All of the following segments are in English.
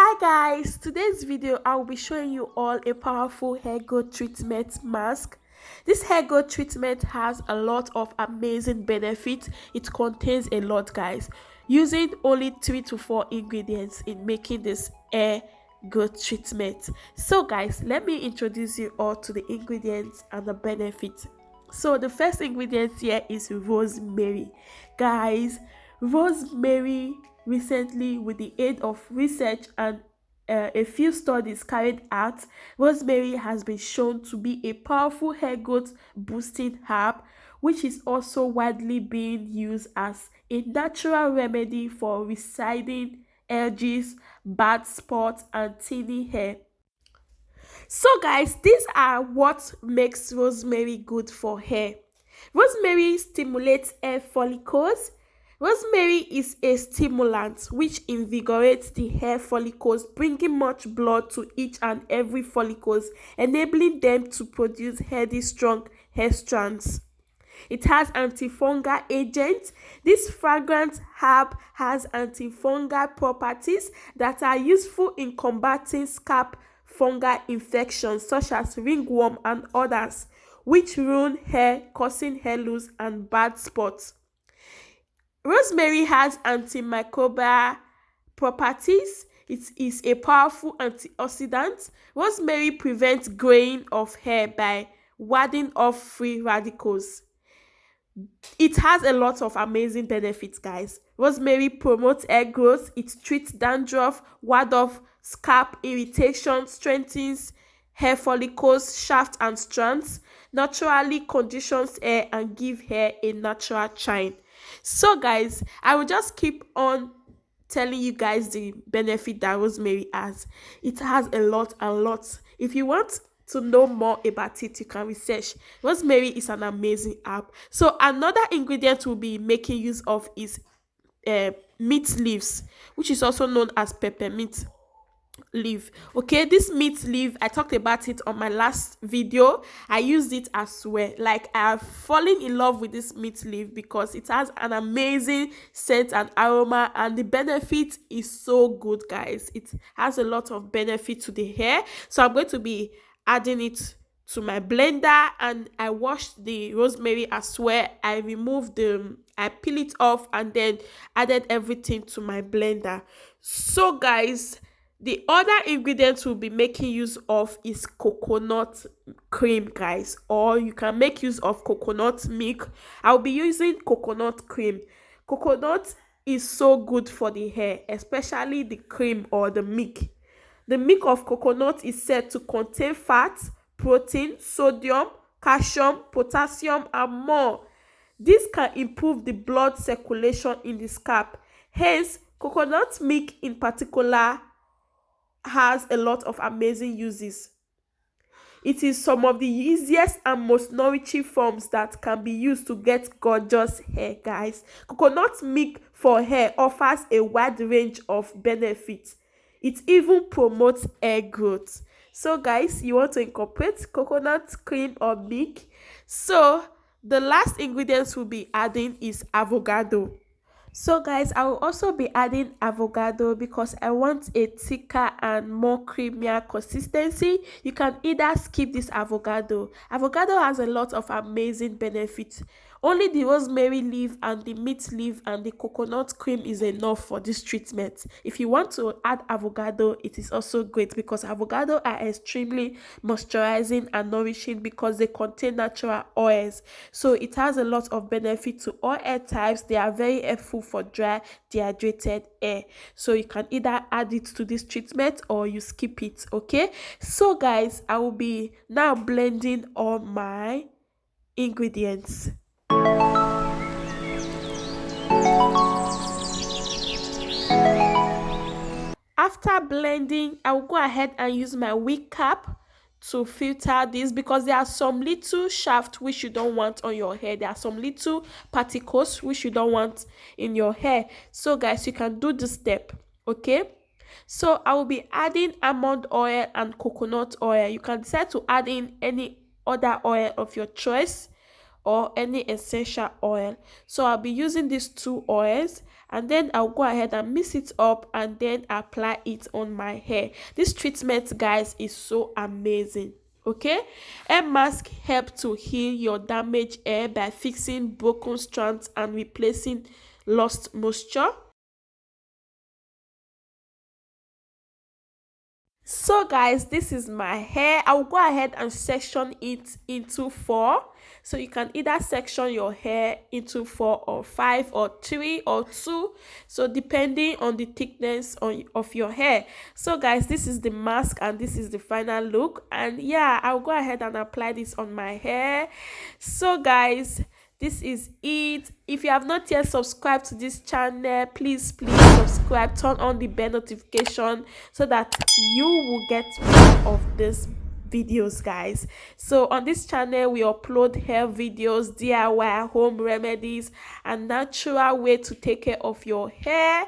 Hi guys, today's video I will be showing you all a powerful hair growth treatment mask. This hair growth treatment has a lot of amazing benefits. It contains a lot, guys, using only 3 to 4 ingredients in making this hair growth treatment. So guys, let me introduce you all to the ingredients and the benefits. So the first ingredient here is rosemary. Guys, rosemary recently, with the aid of research and a few studies carried out, rosemary has been shown to be a powerful hair growth boosting herb, which is also widely being used as a natural remedy for receding edges, bad spots, and thinning hair. So guys, these are what makes rosemary good for hair. Rosemary stimulates hair follicles. Rosemary is a stimulant which invigorates the hair follicles, bringing much blood to each and every follicles, enabling them to produce healthy, strong hair strands. It has antifungal agents. This fragrant herb has antifungal properties that are useful in combating scalp fungal infections such as ringworm and others, which ruin hair, causing hair loss and bad spots. Rosemary has antimicrobial properties. It is a powerful antioxidant. Rosemary prevents graying of hair by warding off free radicals. It has a lot of amazing benefits, guys. Rosemary promotes hair growth. It treats dandruff, ward off scalp irritation, strengthens hair follicles, shaft and strands, naturally conditions hair and give hair a natural shine. So guys, I will just keep on telling you guys the benefit that rosemary has. It has a lot and lots. If you want to know more about it, you can research. Rosemary is an amazing herb. So another ingredient we'll be making use of is mint leaves, which is also known as peppermint leaf. Okay, this mint leaf, I talked about it on my last video. I used it as well. Like, I have fallen in love with this mint leaf because it has an amazing scent and aroma, and the benefit is so good, guys. It has a lot of benefit to the hair. So I'm going to be adding it to my blender, and I washed the rosemary as well. I peel it off and then added everything to my blender. So guys, the other ingredient we'll be making use of is coconut cream, guys, or you can make use of coconut milk. I'll be using coconut cream. Coconut is so good for the hair, especially the cream or the milk. The milk of coconut is said to contain fat, protein, sodium, calcium, potassium, and more. This can improve the blood circulation in the scalp. Hence, coconut milk in particular has a lot of amazing uses. It is some of the easiest and most nourishing forms that can be used to get gorgeous hair, guys. Coconut milk for hair offers a wide range of benefits. It even promotes hair growth. So guys, you want to incorporate coconut cream or milk. So the last ingredients we'll be adding is avocado. So guys, I will also be adding avocado because I want a thicker and more creamier consistency. You can either skip this avocado. Avocado has a lot of amazing benefits. Only the rosemary leaf and the mint leaf and the coconut cream is enough for this treatment. If you want to add avocado, it is also great because avocado are extremely moisturizing and nourishing because they contain natural oils. So it has a lot of benefit to all hair types. They are very helpful for dry, dehydrated hair. So you can either add it to this treatment or you skip it. Okay, so guys, I will be now blending all my ingredients. After blending, I will go ahead and use my wig cap to filter this because there are some little shaft which you don't want on your hair. There are some little particles which you don't want in your hair. So guys, you can do this step. Okay, so I will be adding almond oil and coconut oil. You can decide to add in any other oil of your choice or any essential oil. So I'll be using these two oils. and then I'll go ahead and mix it up and then apply it on my hair. This treatment, guys, is so amazing. Okay, hair mask help to heal your damaged hair by fixing broken strands and replacing lost moisture. So guys, this is my hair. I'll go ahead and section it into 4. So you can either section your hair into 4 or 5 or 3 or 2, so depending on the thickness of your hair. So guys, this is the mask and this is the final look, and yeah, I'll go ahead and apply this on my hair. So guys, this is it. If you have not yet subscribed to this channel, please subscribe, turn on the bell notification so that you will get more of this videos, guys. So on this channel we upload hair videos, DIY, home remedies, and natural way to take care of your hair.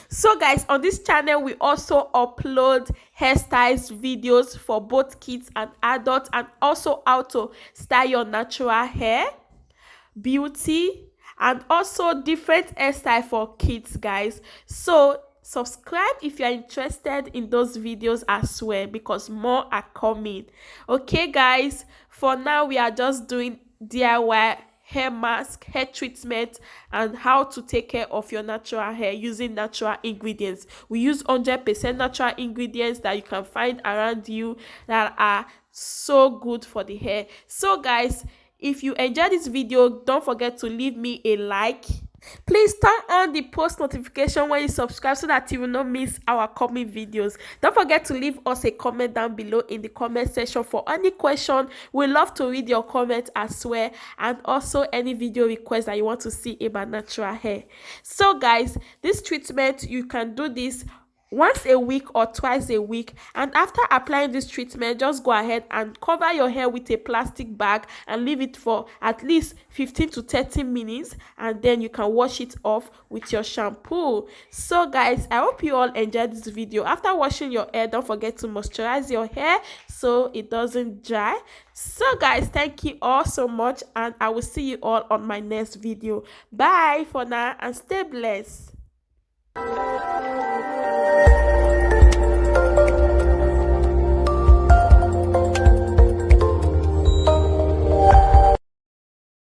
So guys, on this channel we also upload hairstyles videos for both kids and adults, and also how to style your natural hair, beauty, and also different hairstyle for kids, guys. So subscribe if you are interested in those videos as well, because more are coming. Okay guys, for now we are just doing DIY hair mask, hair treatment, and how to take care of your natural hair using natural ingredients. We use 100% natural ingredients that you can find around you that are so good for the hair. So guys, if you enjoyed this video, don't forget to leave me a like. Please turn on the post notification when you subscribe so that you will not miss our coming videos. Don't forget to leave us a comment down below in the comment section for any question. We love to read your comment as well, and also any video requests that you want to see about natural hair. So guys, this treatment, you can do this once a week or twice a week, and after applying this treatment, just go ahead and cover your hair with a plastic bag and leave it for at least 15 to 30 minutes, and then you can wash it off with your shampoo. So guys, I hope you all enjoyed this video. After washing your hair, don't forget to moisturize your hair so it doesn't dry. So guys, thank you all so much, and I will see you all on my next video. Bye for now and stay blessed.